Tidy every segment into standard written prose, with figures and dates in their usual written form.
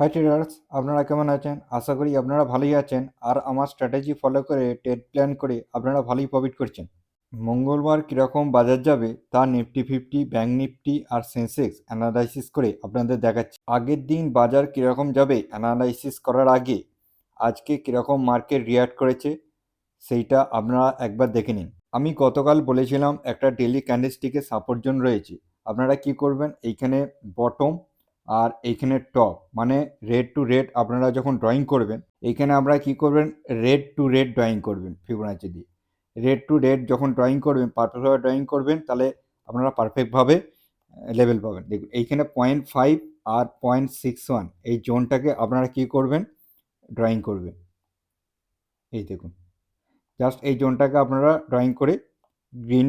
High traders, আপনারা কেমন আছেন? আশা করি আপনারা ভালোই আছেন আর আমার স্ট্র্যাটেজি ফলো করে ট্রেড প্ল্যান করে আপনারা ভালোই প্রফিট করছেন। মঙ্গলবার কীরকম বাজার যাবে তা নিফটি ফিফটি, ব্যাঙ্ক নিফটি আর সেন্সেক্স অ্যানালাইসিস করে আপনাদের দেখাচ্ছি। আগের দিন বাজার কীরকম যাবে অ্যানালাইসিস করার আগে আজকে কীরকম মার্কেট রিয়াক্ট করেছে সেইটা আপনারা একবার দেখে নিন। আমি গতকাল বলেছিলাম একটা ডেলি ক্যান্ডেলস্টিকে সাপোর্ট জোন রয়েছে। আপনারা কি করবেন, এইখানে বটম আর এইখানে টপ মানে রেড টু রেড আপনারা যখন ড্রয়িং করবেন, এইখানে আপনারা কি করবেন, রেড টু রেড ড্রয়িং করবেন ফিবোনাচি দিয়ে। রেড টু রেড যখন ড্রয়িং করবেন, পারফেক্টভাবে ড্রয়িং করবেন, তাহলে আপনারা পারফেক্টভাবে লেভেল পাবেন। দেখুন এইখানে 0.5 আর 0.61 এই জোনটাকে আপনারা কি করবেন, ড্রয়িং করবেন। এই দেখুন, জাস্ট এই জোনটাকে আপনারা ড্রয়িং করে গ্রিন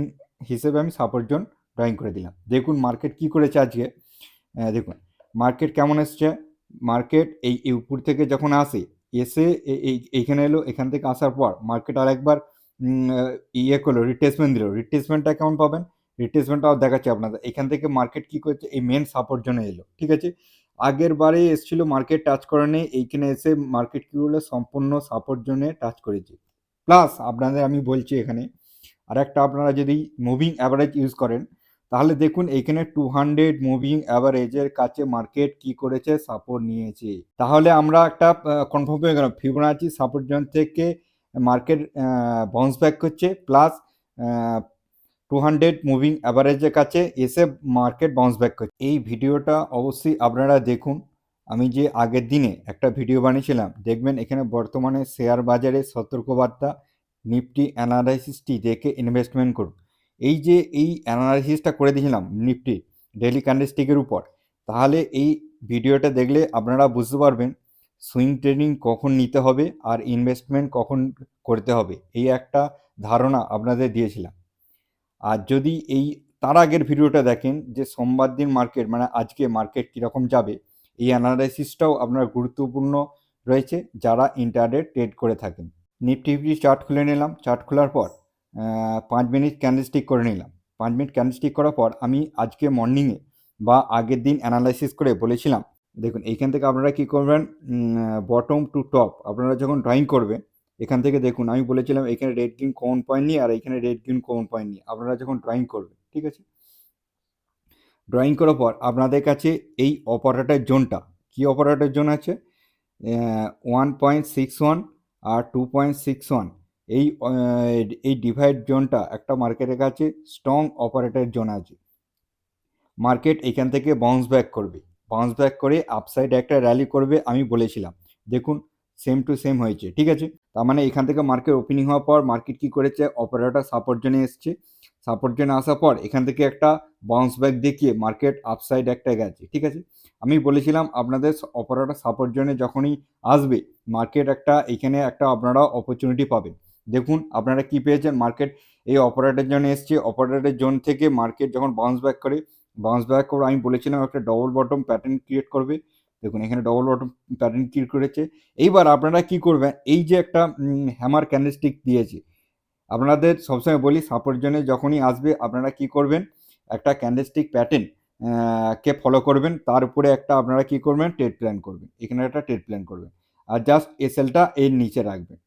হিসেবে আমি সাপোর্ট জোন ড্রয়িং করে দিলাম। দেখুন মার্কেট কি করেছে আজকে। দেখুন মার্কেট কেমন এসছে। মার্কেট এই উপর থেকে যখন আসে, এসে এইখানে এলো, এখান থেকে আসার পর মার্কেট আর একবার ইয়ে করলো, রিট্রেসমেন্ট দিল। রিট্রেসমেন্টটা কেমন পাবেন, রিট্রেসমেন্টটাও দেখাচ্ছি আপনাদের। এখান থেকে মার্কেট কি করেছে, এই মেন সাপোর্ট জোনে এলো, ঠিক আছে। আগের বারে এসেছিল, মার্কেট টাচ করে নেই, এইখানে এসে মার্কেট কি করলো, সম্পূর্ণ সাপোর্ট জোনে টাচ করেছে। প্লাস আপনাদের আমি বলছি এখানে আর একটা, আপনারা যদি মুভিং অ্যাভারেজ ইউজ করেন তাহলে দেখুন এইখানে 200 মুভিং অ্যাভারেজের কাছে মার্কেট কি করেছে, সাপোর্ট নিয়েছে। তাহলে আমরা একটা কনফার্ম হয়ে গেলাম, ফিবোনাচি সাপোর্ট জোন থেকে মার্কেট বাউন্স ব্যাক করছে, প্লাস 200 মুভিং অ্যাভারেজের কাছে এসে মার্কেট বাউন্স ব্যাক করছে। এই ভিডিওটা অবশ্যই আপনারা দেখুন। আমি যে আগের দিনে একটা ভিডিও বানিয়েছিলাম, দেখবেন এখানে বর্তমানে শেয়ার বাজারে সতর্কবার্তা, নিফটি অ্যানালাইসিসটি দেখে ইনভেস্টমেন্ট করুন। এই যে এই অ্যানালাইসিসটা করে দিয়েছিলাম নিফটি ডেলি ক্যান্ডেলস্টিকের উপর, তাহলে এই ভিডিওটা দেখলে আপনারা বুঝতে পারবেন সুইং ট্রেডিং কখন নিতে হবে আর ইনভেস্টমেন্ট কখন করতে হবে, এই একটা ধারণা আপনাদের দিয়েছিলাম। আর যদি এই তার আগের ভিডিওটা দেখেন যে সোমবার দিন মার্কেট মানে আজকে মার্কেট কীরকম যাবে, এই অ্যানালাইসিসটাও আপনার গুরুত্বপূর্ণ রয়েছে যারা ইন্টারডে ট্রেড করে থাকেন। নিফটি ফিফটি চার্ট খুলে নিলাম, চার্ট খোলার পর 5 মিনিট ক্যান্ডেলস্টিক করে নিলাম। 5 মিনিট ক্যান্ডেলস্টিক করার পর আমি আজকে মর্নিংয়ে বা আগের দিন অ্যানালাইসিস করে বলেছিলাম, দেখুন এইখান থেকে আপনারা কি করবেন, বটম টু টপ আপনারা যখন ড্রয়িং করবেন, এখান থেকে দেখুন আমি বলেছিলাম এখানে রেড গ্রিন কমন পয়েন্ট নিয়ে আর এখানে রেড গ্রিন কমন পয়েন্ট নিয়ে আপনারা যখন ড্রয়িং করবেন, ঠিক আছে। ড্রয়িং করার পর আপনাদের কাছে এই অপারেটর জোনটা, কি অপারেটর জোন আছে, 1.61 আর 2.61, এই ডিভাইড জোনটা একটা মার্কেটের কাছে স্ট্রং অপারেটর জোন আছে। মার্কেট এখান থেকে বাউন্স ব্যাক করবে, বাউন্স ব্যাক করে আপসাইডে একটা র্যালি করবে আমি বলেছিলাম। দেখুন সেম টু সেম হয়েছে, ঠিক আছে। তার মানে এখান থেকে মার্কেট ওপেনিং হওয়ার পর মার্কেট কি করেছে, অপারেটর সাপোর্ট জোনে এসছে। সাপোর্ট জোনে আসার পর এখান থেকে একটা বাউন্স ব্যাক দেখিয়ে মার্কেট আপসাইড একটা গেছে, ঠিক আছে। আমি বলেছিলাম আপনাদের অপারেটর সাপোর্ট জোনে যখনই আসবে মার্কেট একটা এখানে একটা আপনারা অপরচুনিটি পাবেন। দেখুন আপনারা কি পেয়েছেন, মার্কেট এই অপারেটর জোনে এসছে, অপারেটর জোন থেকে মার্কেট যখন বাউন্স ব্যাক করে, বাউন্স ব্যাক করে আমি বলেছিলাম একটা ডবল বটম প্যাটার্ন ক্রিয়েট করবে। দেখুন এখানে ডবল বটম প্যাটার্ন ক্রিয়েট করেছে। এইবার আপনারা কি করবেন, এই যে একটা হ্যামার ক্যান্ডেলস্টিক দিয়েছে, আপনাদের সবসময় বলি সাপোর্ট জোনে যখনই আসবে আপনারা কি করবেন, একটা ক্যান্ডেলস্টিক প্যাটার্ন কে ফলো করবেন, তার উপরে একটা আপনারা কি করবেন, ট্রেড প্ল্যান করবেন। এখানে একটা ট্রেড প্ল্যান করবেন আর জাস্ট এসএলটা এর নিচে রাখবেন,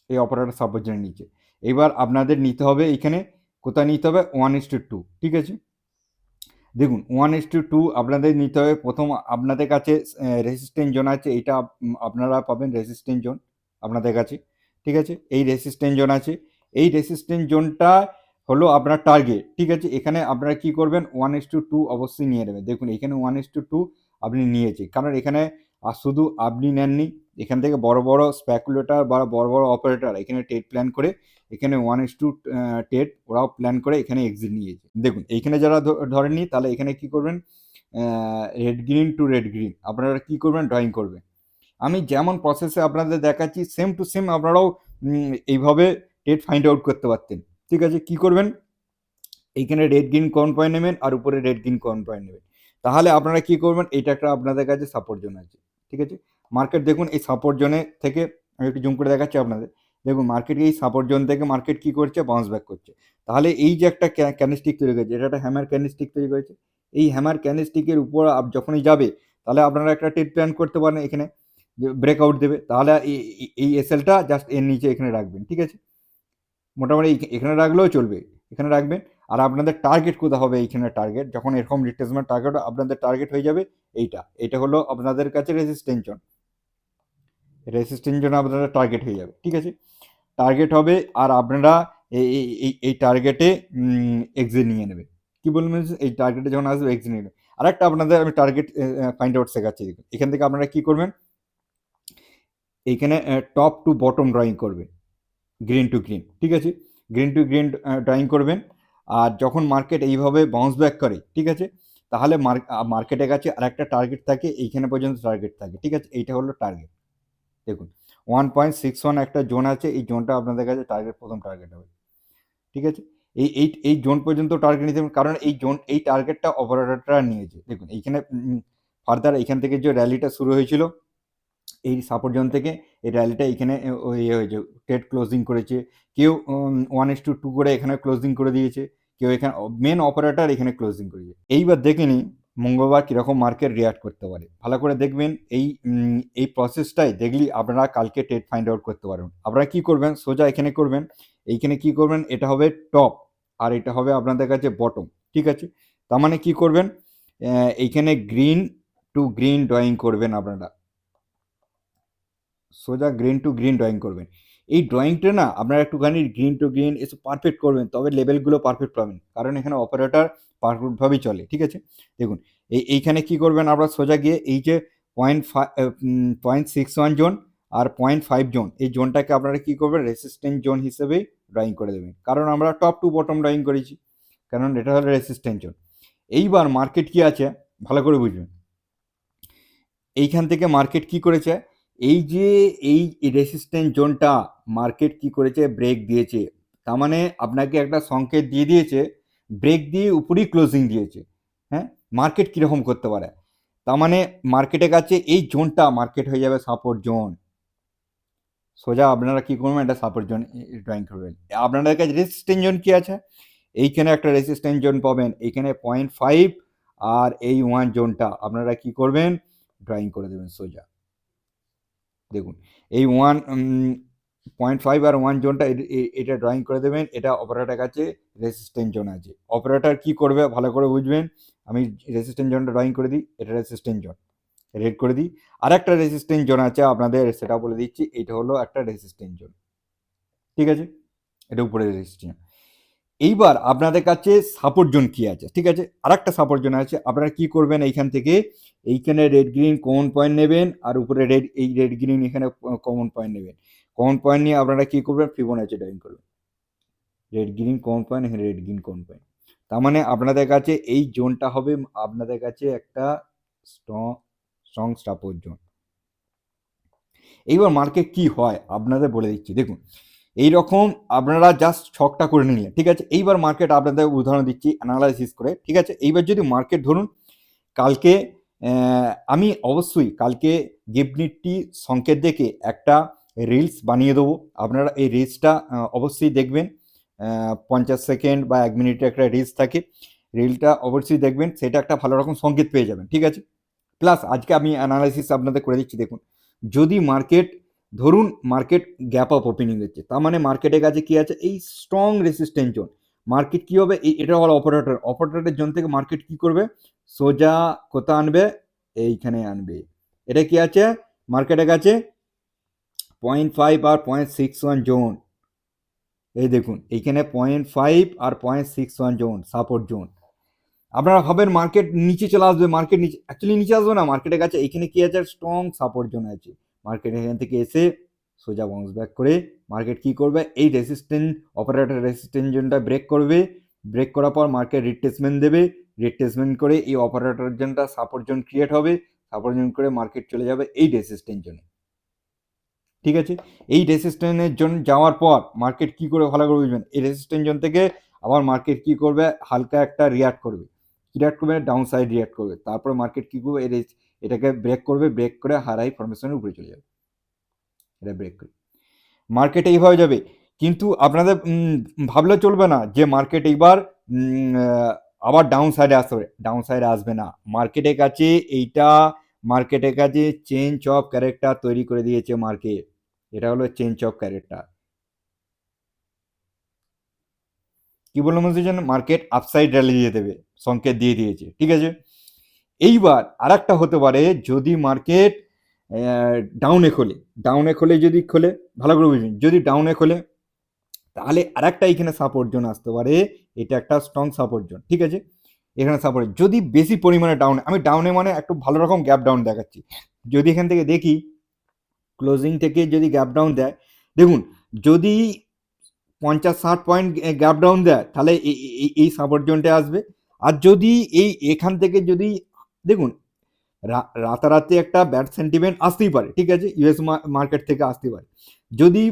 এই অপারেটর সাপোর্ট জোনের নিচে। এবার আপনাদের নিতে হবে এখানে কোথায় নিতে হবে, 1:2, ঠিক আছে। দেখুন 1:2 আপনাদের নিতে হবে। প্রথম আপনাদের কাছে রেসিস্ট্যান্ট জোন আছে, এইটা আপনারা পাবেন রেসিস্ট্যান্ট জোন আপনাদের কাছে, ঠিক আছে। এই রেসিস্ট্যান্ট জোন আছে, এই রেসিস্ট্যান্ট জোনটা হলো আপনার টার্গেট, ঠিক আছে। এখানে আপনারা কি করবেন, 1:2 অবশ্যই নিয়ে নেবেন। দেখুন এখানে 1:2 আপনি নিয়েছে, কারণ এখানে আর শুধু আপনি নেননি, এখান থেকে বড় বড় স্প্যাকুলেটার বা বড় বড় অপারেটর এখানে ট্রেড প্ল্যান করে এখানে 1:2 ট্রেড ওরাও প্ল্যান করে এখানে এক্সিট নিয়েছে। দেখুন এইখানে যারা ধরেননি তাহলে এখানে কি করবেন, red green to red green আপনারা কি করবেন, ড্রয়িং করবেন। আমি যেমন প্রসেসে আপনাদের দেখাচ্ছি সেম টু সেম আপনারাও এইভাবে ট্রেড ফাইন্ড আউট করতে পারতেন, ঠিক আছে। কি করবেন, এইখানে রেড গ্রিন কমন পয়েন্ট নেবেন আর উপরে রেড গ্রিন কমন পয়েন্ট নেবেন, তাহলে আপনারা কি করবেন, এটা একটা আপনাদের কাছে সাপোর্ট জোন আছে, ঠিক আছে। মার্কেট দেখুন এই সাপোর্ট জোনে থেকে আমি একটু জুম করে দেখাচ্ছি আপনাদের। দেখুন মার্কেট এই সাপোর্ট জোন থেকে মার্কেট কি করছে, বাউন্স ব্যাক করছে। তাহলে এই যে একটা ক্যান্ডেলস্টিক তৈরি করেছে, এটা একটা হ্যামার ক্যান্ডেলস্টিক তৈরি করেছে। এই হ্যামার ক্যান্ডেলস্টিকের উপর যখনই যাবে তাহলে আপনারা একটা ট্রেড প্ল্যান করতে পারেন এখানে যে ব্রেকআউট দেবে, তাহলে এই এসএলটা জাস্ট এর নিচে এখানে রাখবেন, ঠিক আছে? মোটামুটি এখানে রাখলেও চলবে, এখানে রাখবেন। আর আপনাদের টার্গেট কোথায় হবে? এইখানে টার্গেট, যখন এরকম রিট্রেসমেন্ট টার্গেট আপনাদের টার্গেট হয়ে যাবে এটা হলো আপনাদের কাছে রেজিস্ট্যান্স জোন, আপনাদের টার্গেট হয়ে যাবে, ঠিক আছে? টার্গেট হবে আর আপনারা এই টার্গেটে এক্সিট নিয়ে নেবে। কি বলবেন? এই টার্গেটে যখন আসবে এক্সিট নিয়ে নেবে। আরেকটা আপনাদের আমি টার্গেট ফাইন্ড আউট শেখাচ্ছি। দেখুন এখান থেকে আপনারা কি করবেন, এইখানে টপ টু বটম ড্রয়িং করবেন, গ্রিন টু গ্রিন, ঠিক আছে? গ্রিন টু গ্রিন ড্রয়িং করবেন। আর যখন মার্কেট এইভাবে বাউন্স ব্যাক করে, ঠিক আছে, তাহলে মার্কেটের কাছে আরেকটা টার্গেট থাকে, এইখানে পর্যন্ত টার্গেট থাকে, ঠিক আছে? এইটা হলো টার্গেট। দেখুন 1.61 একটা জোন আছে, এই জোনটা আপনাদের কাছে প্রথম টার্গেট হবে, ঠিক আছে? এই জোন পর্যন্ত টার্গেট নিতে হবে, কারণ এই টার্গেটটা অপারেটরটা নিয়েছে। দেখুন এইখানে ফার্দার এইখান থেকে যে র্যালিটা শুরু হয়েছিল এই সাপোর্ট জোন থেকে, এই র্যালিটা এখানে ইয়ে হয়েছে, ট্রেড ক্লোজিং করেছে, কেউ 1:2 করে এখানে ক্লোজিং করে দিয়েছে, কেউ এখানে মেন অপারেটর এখানে ক্লোজিং করেছে। এইবার দেখে নিই মঙ্গলবার কীরকম মার্কেট রিয়াক্ট করতে পারে। ভালো করে দেখবেন, এই প্রসেসটাই দেখলি আপনারা কালকে ট্রেড ফাইন্ড আউট করতে পারবেন। আপনারা কী করবেন, সোজা এখানে করবেন, এইখানে কি করবেন, এটা হবে টপ আর এটা হবে আপনাদের কাছে বটম, ঠিক আছে? তার মানে কী করবেন, এইখানে গ্রিন টু গ্রিন ড্রয়িং করবেন আপনারা, সোজা গ্রিন টু গ্রিন ড্রয়িং করবেন। এই ড্রয়িংটা না আপনারা একটুখানি গ্রিন টু গ্রিন এসব পারফেক্ট করবেন, তবে লেভেলগুলো পারফেক্ট পাবেন, কারণ এখানে অপারেটর পারফেক্টভাবেই চলে, ঠিক আছে? দেখুন এইখানে কি করবেন, আপনারা সোজা গিয়ে এই যে 0.61 জোন আর 0.5 জোন, এই জোনটাকে আপনারা কি করবেন, রেসিস্ট্যান্ট জোন হিসেবে ড্রয়িং করে দেবেন, কারণ আমরা টপ টু বটম ড্রয়িং করেছি, কারণ এটা হলো রেসিস্ট্যান্ট জোন। এইবার মার্কেট কি আছে ভালো করে বুঝবেন। এইখান থেকে মার্কেট কি করেছে, এই যে এই রেসিস্ট্যান্ট জোনটা মার্কেট কি করেছে, ব্রেক দিয়েছে। তার মানে আপনাকে একটা সংকেত দিয়ে দিয়েছে, ব্রেক দিয়ে উপরেই ক্লোজিং দিয়েছে। হ্যাঁ, মার্কেট কীরকম করতে পারে, তার মানে মার্কেটের কাছে এই জোনটা মার্কেট হয়ে যাবে সাপোর্ট জোন। সোজা আপনারা কি করবেন, এটা সাপোর্ট জোন ড্রয়িং করবেন। আপনাদের কাছে রেসিস্ট্যান্ট জোন কি আছে, এইখানে একটা রেসিস্ট্যান্ট জোন পাবেন, এইখানে 0.5 আর এই 1 জোনটা আপনারা কি করবেন, ড্রয়িং করে দেবেন সোজা। দেখুন এই 1.5 আর 1 জোনটা এটা ড্রয়িং করে দেবেন, এটা অপারেটরের কাছে রেসিস্ট্যান্ট জোন আছে। অপারেটর কি করবে ভালো করে বুঝবেন, আমি রেসিস্ট্যান্ট জোনটা ড্রয়িং করে দিই, এটা রেসিস্ট্যান্ট জোন রেড করে দিই। আর একটা রেসিস্ট্যান্ট জোন আছে আপনাদের, সেটা বলে দিচ্ছি, এটা হলো একটা রেসিস্ট্যান্ট জোন, ঠিক আছে? এটা উপরে রেসিস্ট্যান্ট। এইবার আপনাদের কাছে সাপোর্ট জোন কি আছে, ঠিক আছে? আর একটা সাপোর্ট জোন আছে, আপনারা কি করবেন, এইখান থেকে এইখানে রেড গ্রিন কমন পয়েন্ট নেবেন, আর উপরে এই রেড গ্রিন এখানে কমন পয়েন্ট নেবেন। কমন পয়েন্ট নিয়ে আপনারা কি করবেন, ফিবোনাচি ড্রয়িং করবেন, রেড গ্রিন কমন পয়েন্ট, এখানে রেড গ্রিন কমন পয়েন্ট। তার মানে আপনাদের কাছে এই জোনটা হবে আপনাদের কাছে একটা স্ট্রং সাপোর্ট জোন। এইবার মার্কেট কি হয় আপনাদের বলে দিচ্ছি। দেখুন এইরকম আপনারা জাস্ট ছকটা করে নিলেন, ঠিক আছে? এইবার মার্কেট আপনাদের উদাহরণ দিচ্ছি অ্যানালাইসিস করে, ঠিক আছে? এইবার যদি মার্কেট ধরুন কালকে, আমি অবশ্যই কালকে গিফট নিফটি সংকেত দেখে একটা রিলস বানিয়ে দেবো, আপনারা এই রিলসটা অবশ্যই দেখবেন। 50 সেকেন্ড বা 1 মিনিটের একটা রিলস থাকে, রিলটা অবশ্যই দেখবেন, সেটা একটা ভালো রকম সংকেত পেয়ে যাবেন, ঠিক আছে? প্লাস আজকে আমি অ্যানালাইসিস আপনাদের করে দিচ্ছি। দেখুন যদি মার্কেট ধরুন মার্কেট গ্যাপ আপ ওপেনিং হচ্ছে, তার মানে মার্কেটের কাছে কি আছে, এই স্ট্রং রেসিস্ট্যান্ট জোন। মার্কেট কি হবে, এটা হলো অপারেটরের জোন থেকে মার্কেট কি করবে, সোজা কোথা আনবে, এইখানে আনবে। এটা কি আছে মার্কেটের কাছে 0.5 আর 0.61 জোন। এই দেখুন এইখানে 0.5 আর 0.61 জোন সাপোর্ট জোন। আপনারা ভাবেন মার্কেট নিচে চলে আসবে, মার্কেট নিচে, অ্যাকচুয়ালি নিচে আসবে না, মার্কেটের কাছে এইখানে কি আছে, স্ট্রং সাপোর্ট জোন আছে। মার্কেট এখান থেকে এসে সোজা বাউন্স ব্যাক করে মার্কেট কি করবে, এই রেসিস্ট্যান্ট অপারেটর রেসিস্ট্যান্ট জোনটা ব্রেক করবে, ব্রেক করার পর মার্কেট রিট্রেসমেন্ট দেবে, রিট্রেসমেন্ট করে এই অপারেটর জোনটা সাপোর্ট জোন ক্রিয়েট হবে, সাপোর্ট জোন করে মার্কেট চলে যাবে এই রেসিস্ট্যান্ট জোনে, ঠিক আছে? এই রেসিস্ট্যান্টের জোন যাওয়ার পর মার্কেট কি করে ভালো করে বুঝবেন, এই রেসিস্ট্যান্ট জোন থেকে আবার মার্কেট কি করবে, হালকা একটা রিয়াক্ট করবে, রিয়াক্ট করবে, ডাউন সাইড রিয়াক্ট করবে, তারপর মার্কেট কি করবে, এটাকে ব্রেক করবে, ব্রেক করে হাই ফরমেশনের উপরে চলে যাবে, এটা ব্রেক করে মার্কেট এইভাবে যাবে। কিন্তু আপনাদের ভাবলে চলবে না যে মার্কেট এইবার আবার ডাউন সাইডে আসবে, ডাউন সাইডে আসবে না। মার্কেটের কাছে এইটা মার্কেটের কাছে চেঞ্জ অফ ক্যারেক্টার তৈরি করে দিয়েছে মার্কেট। এটা হলো চেঞ্জ অফ ক্যারেক্টার। কি বললাম বুঝতে পারছেন? মার্কেট আপসাইড র্যালি দিয়ে দেবে, সংকেত দিয়ে দিয়েছে, ঠিক আছে। এইবার আর একটা হতে পারে, যদি মার্কেট ডাউনে খোলে, ডাউনে খোলে যদি খোলে, ভালো করে বুঝবেন, যদি ডাউনে খোলে তাহলে আর একটা এখানে সাপোর্ট জোন আসতে পারে। এটা একটা স্ট্রং সাপোর্ট জোন, ঠিক আছে। এখানে সাপোর্ট যদি বেশি পরিমাণে ডাউনে, আমি ডাউনে মানে একটু ভালো রকম গ্যাপ ডাউন দেখাচ্ছি। যদি এখান থেকে দেখি ক্লোজিং থেকে যদি গ্যাপ ডাউন দেয়, দেখুন যদি 50-60 পয়েন্ট গ্যাপ ডাউন দেয় তাহলে এই সাপোর্ট জোনটা আসবে। আর যদি এখান থেকে যদি দেখুন রাতারাতি একটা ব্যাড সেন্টিমেন্ট আসতেই পারে, ঠিক আছে, ইউএস মার্কেট থেকে আসতেই পারে। যদি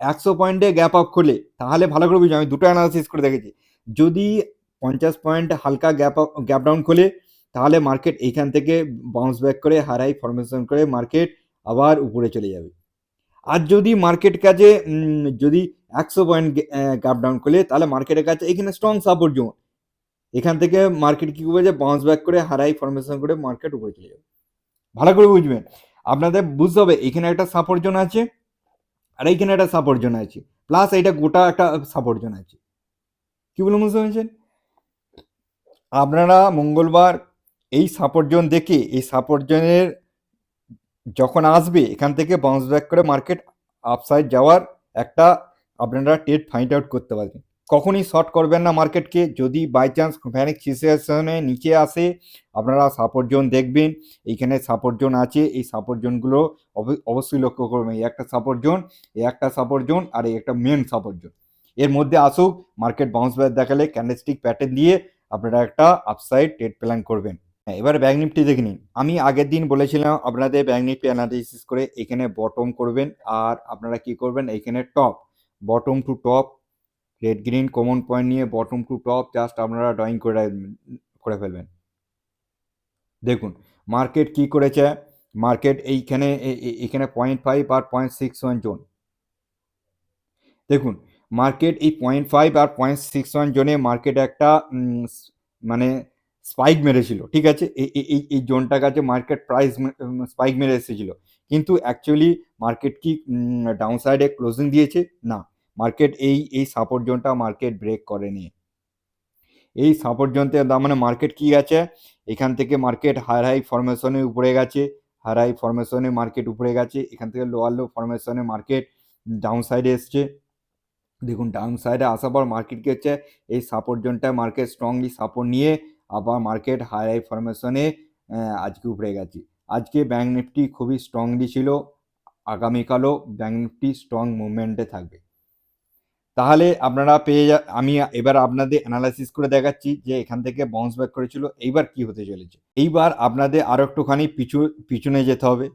100 পয়েন্টে গ্যাপ আপ খোলে তাহলে ভালো করে বুঝুন, আমি দুটো অ্যানালাইসিস করে দেখেছি। যদি 50 পয়েন্ট হালকা গ্যাপ ডাউন খোলে তাহলে মার্কেট এইখান থেকে বাউন্স ব্যাক করে হাই ফরমেশন করে মার্কেট আবার উপরে চলে যাবে। আর যদি মার্কেট কাছে যদি 100 পয়েন্ট গ্যাপ ডাউন খোলে তাহলে মার্কেটের কাছে এখানে স্ট্রং সাপোর্ট জোন, এখান থেকে মার্কেট কি করবে, যে বাউন্স ব্যাক করে হাই ফরমেশন করে মার্কেট উপরে চলে যাবে। ভালো করে বুঝবেন, আপনাদের বুঝতে হবে এখানে একটা সাপোর্ট জোন আছে আর এইখানে একটা সাপোর্ট জোন আছে, প্লাস এটা গোটা একটা সাপোর্ট জোন আছে। কি বলুন, বুঝতে পেরেছেন? আপনারা মঙ্গলবার এই সাপোর্ট জোন দেখে, এই সাপোর্ট জোনের যখন আসবে এখান থেকে বাউন্স ব্যাক করে মার্কেট আপসাইড যাওয়ার একটা আপনারা ট্রেড ফাইন্ড আউট করতে পারবেন। কখনই শর্ট করবেন না মার্কেটকে। যদি বাই চান্স ভ্যানিক সিচুয়েশনে নিচে আসে, আপনারা সাপোর্ট জোন দেখবেন, এইখানে সাপোর্ট জোন আছে, এই সাপোর্ট জোনগুলো অবশ্যই লক্ষ্য করবেন। এই একটা সাপোর্ট জোন, এই একটা সাপোর্ট জোন, আর এই একটা মেন সাপোর্ট জোন। এর মধ্যে আসুক, মার্কেট বাউন্স ব্যাক দেখালে ক্যান্ডেলস্টিক প্যাটার্ন দিয়ে আপনারা একটা আপসাইড ট্রেড প্ল্যান করবেন। হ্যাঁ, এবার ব্যাঙ্ক নিফটি দেখে নিন। আমি আগের দিন বলেছিলাম আপনাদের ব্যাঙ্ক নিফটি অ্যানালিসিস করে এখানে বটম করবেন, আর আপনারা কি করবেন, এইখানে top, bottom to top, red green common point নিয়ে বটম টু টপ জাস্ট আপনারা ড্রয়িং করে ফেলবেন। দেখুন মার্কেট কি করেছে, মার্কেট এইখানে এখানে 0.5 আর 0.61 জোন। দেখুন মার্কেট এই 0.5 আর 0.61 জোনে মার্কেট একটা মানে স্পাইক মেরেছিল, ঠিক আছে। এই জোনটার কাছে মার্কেট প্রাইস স্পাইক মেরে এসেছিল, কিন্তু অ্যাকচুয়ালি মার্কেট কি ডাউন সাইডে ক্লোজিং দিয়েছে? না, মার্কেট এই সাপোর্ট জোনটা মার্কেট ব্রেক করেনি। এই সাপোর্ট জোনতে তার মানে মার্কেট কি আছে, এখান থেকে মার্কেট হাই ফরমেশনে উপরে গেছে, হাই ফরমেশনে মার্কেট উপরে গেছে, এখান থেকে লোয়ার লো ফরমেশনে মার্কেট ডাউন সাইডে এসছে। দেখুন ডাউন সাইডে আসার পর মার্কেট কি হচ্ছে, এই সাপোর্ট জোনটা মার্কেট স্ট্রংলি সাপোর্ট নিয়ে আবার মার্কেট হাই ফরমেশনে আজকে উপরে গেছে। আজকে ব্যাঙ্ক নিফটি খুবই স্ট্রংলি ছিল, আগামীকালও ব্যাঙ্ক নিফটি স্ট্রং মুভমেন্টে থাকবে। তাহলে আপনারা আমি এবার আপনাদের অ্যানালাইসিস করে দেখাচ্ছি যে এখান থেকে বাউন্স ব্যাক করেছিল, এইবার কি হতে চলেছে। এইবার আপনাদের আরো একটুখানি পিছনে যেতে হবে,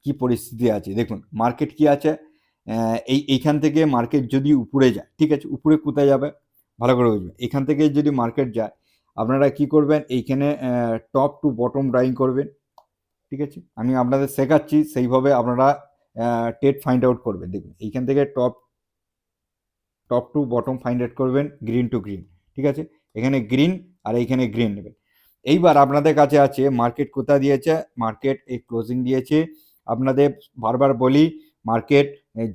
কি পরিস্থিতি আছে। দেখুন মার্কেট কি আছে, এইখান থেকে মার্কেট যদি উপরে যায়, ঠিক আছে, উপরে কোথায় যাবে ভালো করে বুঝবেন। এখান থেকে যদি মার্কেট যায় আপনারা কি করবেন, এইখানে টপ টু বটম ড্রয়িং করবেন, ঠিক আছে। আমি আপনাদের শেখাচ্ছি, সেইভাবে আপনারা ট্রেড ফাইন্ড আউট করবেন। দেখুন এইখান থেকে top to bottom find out করবেন, গ্রিন টু গ্রিন, ঠিক আছে। এখানে গ্রিন আর এইখানে গ্রিন নেবেন। এইবার আপনাদের কাছে আছে মার্কেট কোথায় দিয়েছে, মার্কেট এই ক্লোজিং দিয়েছে। আপনাদের বারবার বলি, মার্কেট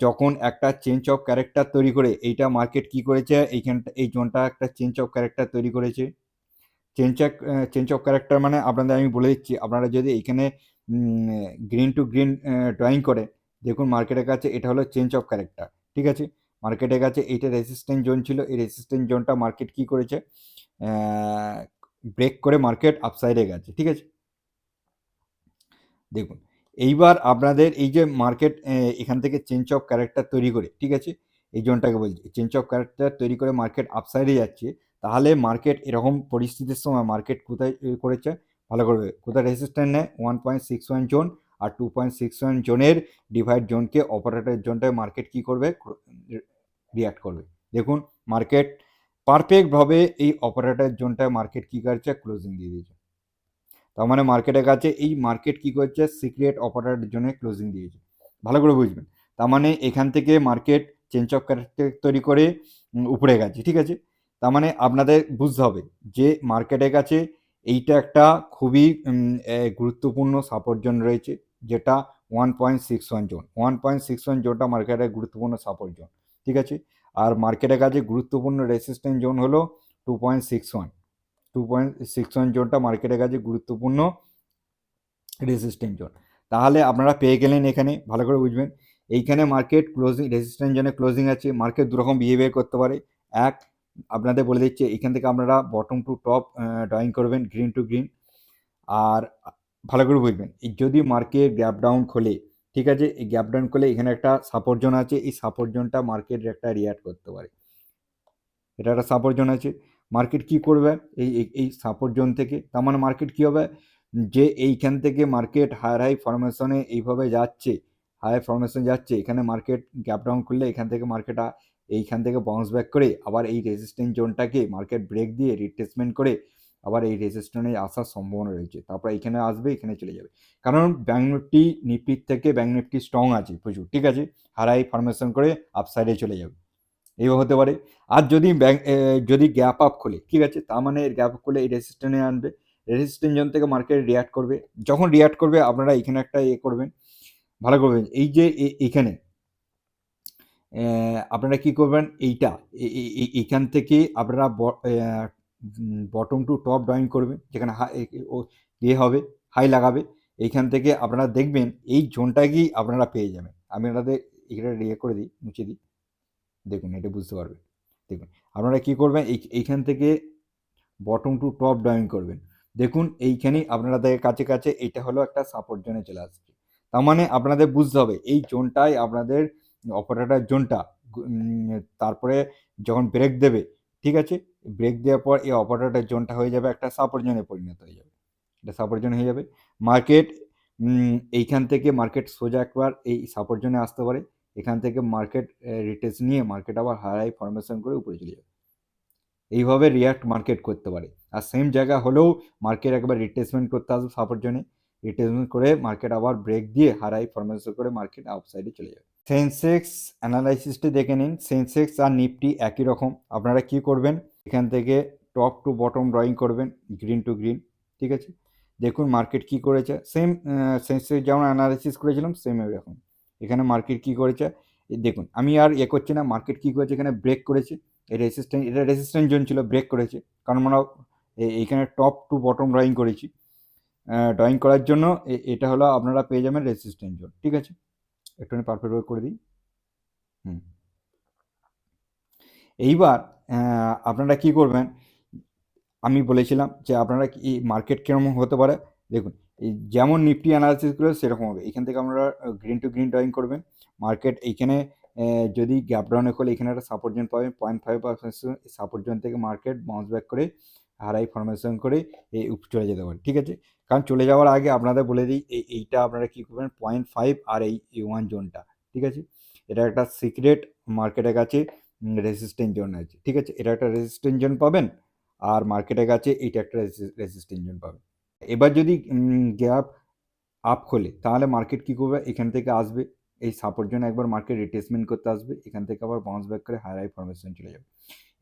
যখন একটা চেঞ্জ অফ ক্যারেক্টার তৈরি করে, এইটা মার্কেট কি করেছে, এইখানটা এই জোনটা একটা চেঞ্জ অফ ক্যারেক্টার তৈরি করেছে। চেঞ্জ অফ ক্যারেক্টার মানে আপনাদের আমি বলে দিচ্ছি, আপনারা যদি এইখানে গ্রিন টু গ্রিন ড্রয়িং করে, দেখুন মার্কেটের কাছে এটা হলো চেঞ্জ অফ ক্যারেক্টার, ঠিক আছে। মার্কেটের কাছে এইটা রেসিস্ট্যান্ট জোন ছিল, এই রেসিস্ট্যান্ট জোনটা মার্কেট কি করেছে, ব্রেক করে মার্কেট আপসাইডে গেছে, ঠিক আছে। দেখুন এইবার আপনাদের এই যে মার্কেট এখান থেকে চেঞ্জ অফ ক্যারেক্টার তৈরি করে, ঠিক আছে, এই জোনটাকে বলছি চেঞ্জ অফ ক্যারেক্টার তৈরি করে মার্কেট আপসাইডে যাচ্ছে, তাহলে মার্কেট এরকম পরিস্থিতির সময় মার্কেট কোথায় করেছে ভালো করবে, কোথায় রেসিস্ট্যান্ট নেয় 1.61 জোন আর 2.61 জোনের ডিভাইড জোনকে অপারেটর জোনটায় মার্কেট কি করবে, রিয়াক্ট করবে। দেখুন মার্কেট পারফেক্টভাবে এই অপারেটর জোনটায় মার্কেট কি করছে, ক্লোজিং দিয়ে দিয়েছে। তার মানে মার্কেটের কাছে এই মার্কেট কি করছে, সিক্রেট অপারেটর জন্য ক্লোজিং দিয়েছে, ভালো করে বুঝবেন। তার মানে এখান থেকে মার্কেট চেঞ্জ অফ ক্যারেক্টার তৈরি করে উপরে গেছে, ঠিক আছে। তার মানে আপনাদের বুঝতে হবে যে মার্কেটের কাছে এইটা একটা খুবই গুরুত্বপূর্ণ সাপোর্ট জোন রয়েছে, যেটা 1.61 জোন। 1.61 জোনটা মার্কেটের গুরুত্বপূর্ণ সাপোর্ট জোন, ঠিক আছে। আর মার্কেটের কাছে গুরুত্বপূর্ণ রেসিস্ট্যান্স জোন হলো 2.61। 2.61 জোনটা মার্কেটের কাছে গুরুত্বপূর্ণ রেসিস্ট্যান্স জোন। তাহলে আপনারা পেয়ে গেলেন। এখানে ভালো করে বুঝবেন, এইখানে মার্কেট ক্লোজিং, রেসিস্ট্যান্স জোনে ক্লোজিং আছে। মার্কেট দুরকম বিহেভিয়ার করতে পারে। এক, আপনাদের বলে দিচ্ছে, এখান থেকে আপনারা বটম টু টপ ড্রয়িং করবেন, গ্রিন টু গ্রিন। আর ভালো করে বুঝবেন, যদি মার্কেট গ্যাপ ডাউন খোলে, ঠিক আছে, এই গ্যাপ ডাউন খোলে এখানে একটা সাপোর্ট জোন আছে, এই সাপোর্ট জোনটা মার্কেট একটা রিয়াক্ট করতে পারে। এটা একটা সাপোর্ট জোন আছে। মার্কেট কি করবে এই সাপোর্ট জোন থেকে? তার মানে মার্কেট কি হবে, যে এইখান থেকে মার্কেট হায়ার হাই ফরমেশনে এইভাবে যাচ্ছে, হায়ার ফরমেশন যাচ্ছে, এখানে মার্কেট গ্যাপ ডাউন করলে এখান থেকে মার্কেট এইখান থেকে বাউন্স ব্যাক করে আবার এই রেজিস্ট্যান্স জোনটাকে মার্কেট ব্রেক দিয়ে রিট্রেসমেন্ট করে আবার এই রেজিস্ট্যান্সে আসার সম্ভাবনা রয়েছে। তারপর এখানে আসবে, এখানে চলে যাবে। কারণ ব্যাঙ্ক নিফটি নিফটির থেকে ব্যাঙ্ক নিফটি স্ট্রং আছে প্রচুর, ঠিক আছে। হায়ার হাই ফরমেশন করে আপসাইডে চলে যাবে, এইভাবে হতে পারে। আর যদি যদি গ্যাপ আপ খোলে, ঠিক আছে, তার মানে এর গ্যাপ আপ খোলে এই রেজিস্ট্যান্সে আনবে, রেজিস্ট্যান্স জোন থেকে মার্কেট রিয়াক্ট করবে। যখন রিয়াক্ট করবে আপনারা এখানে একটা করবেন, ভালো করবেন, এই যে এখানে আপনারা কি করবেন, এইটা এইখান থেকে আপনারা বটম টু টপ ড্রয়িং করবেন, যেখানে হবে, হাই লাগাবে। এইখান থেকে আপনারা দেখবেন এই জোনটাকেই আপনারা পেয়ে যাবেন। আমি আপনাদের এখানে করে দিই, মুছে দিই, দেখুন এটা বুঝতে পারবেন। দেখুন আপনারা কি করবেন, এইখান থেকে বটম টু টপ ড্রয়িং করবেন। দেখুন এইখানেই আপনাদের কাছে কাছে এটা হলো একটা সাপোর্ট জোনে চলে আসছে। তার মানে আপনাদের বুঝতে হবে এই জোনটাই আপনাদের অপারেটর জোনটা। তারপরে যখন ব্রেক দেবে, ঠিক আছে, ব্রেক দেওয়ার পর এই অপারেটর জোনটা হয়ে যাবে একটা সাপোর্ট জোনে পরিণত হয়ে যাবে, এটা সাপোর্ট জোন হয়ে যাবে। মার্কেট এইখান থেকে মার্কেট সোজা একবার এই সাপোর্ট জোনে আসতে পারে, এখান থেকে মার্কেট রিটেস্ট নিয়ে মার্কেট আবার হাই ফরমেশন করে উপরে চলে যাবে। এইভাবে রিয়াক্ট মার্কেট করতে পারে। আর সেম জায়গা হলেও মার্কেট একবার রিট্রেসমেন্ট করতে আসবে সাপোর্ট জোনে, রিট্রেসমেন্ট করে মার্কেট আবার ব্রেক দিয়ে হাই ফরমেশন করে মার্কেট আউটসাইডে চলে যাবে। সেন্সেক্স অ্যানালাইসিসটি দেখে নিন। সেন্সেক্স আর নিফটি একই রকম। আপনারা কি করবেন, এখান থেকে টপ টু বটম ড্রয়িং করবেন, গ্রিন টু গ্রিন, ঠিক আছে। দেখুন মার্কেট কি করেছে, সেম সেন্সেক্স যেমন অ্যানালাইসিস করেছিলাম সেম এরকম। এখানে মার্কেট কি করেছে দেখুন, আমি আর করছি না, মার্কেট কি করেছে, এখানে ব্রেক করেছে, এই রেসিস্ট্যান্স, এটা রেসিস্ট্যান্স জোন ছিল, ব্রেক করেছে, কারণ আমরা এইখানে টপ টু বটম ড্রয়িং করেছি। ড্রয়িং করার জন্য এটা হলো আপনারা পেয়ে যাবেন রেসিস্ট্যান্স জোন, ঠিক আছে। একটুখানি পারফেক্ট করে দিই। এইবার আপনারা কি করবেন, আমি বলেছিলাম যে আপনারা কি মার্কেট কেমন হতে পারে। দেখুন এই যেমন নিফটি অ্যানালাইসিস করে সেরকম হবে। এখান থেকে আপনারা গ্রিন টু গ্রিন ড্রয়িং করবেন। মার্কেট এইখানে যদি গ্যাপ ডাউনে খোলে এখানে একটা সাপোর্ট জোন পাবেন 0.5%, সাপোর্ট জোন থেকে মার্কেট বাউন্স ব্যাক করে হাই ফরমেশন করে চলে যেতে পারে, ঠিক আছে। কারণ চলে যাওয়ার আগে আপনাদের বলে দিই, এইটা আপনারা কী করবেন, 0.5 আর এই 1 জোনটা, ঠিক আছে, এটা একটা সিক্রেট মার্কেটের কাছে রেসিস্ট্যান্স জোন আছে, ঠিক আছে। এটা একটা রেসিস্ট্যান্স জোন পাবেন, আর মার্কেটের কাছে এইটা একটা রেসিস্ট্যান্স জোন পাবেন। এবার যদি গ্যাপ আপ খোলে তাহলে মার্কেট কী করবে, এখান থেকে আসবে, এই সাপোর্ট জন্য একবার মার্কেট রিট্রেসমেন্ট করতে আসবে, এখান থেকে আবার বাউন্স ব্যাক করে হাই ফরমেশন চলে যাবে।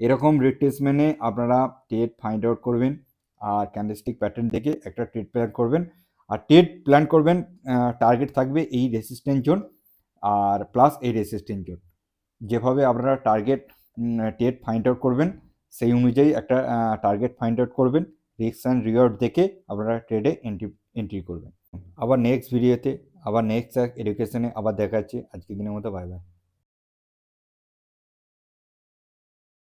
এরকম রিট্রেসমেন্টে আপনারা ট্রেড ফাইন্ড আউট করবেন, আর ক্যান্ডেলস্টিক প্যাটার্ন দেখে একটা ট্রেড প্ল্যান করবেন। আর ট্রেড প্ল্যান করবেন, টার্গেট থাকবে এই রেসিস্ট্যান্স জোন আর প্লাস এই রেসিস্ট্যান্স জোন। যেভাবে আপনারা টার্গেট ট্রেড ফাইন্ড আউট করবেন সেই অনুযায়ী একটা টার্গেট ফাইন্ড আউট করবেন, রিস্ক অ্যান্ড রিওয়ার্ড দেখে আপনারা ট্রেডে এন্ট্রি করবেন। আবার নেক্সট ভিডিওতে, আবার নেক্সট এডুকেশনে আবার দেখা যাচ্ছে। আজকের দিনের মতো বাই বাই।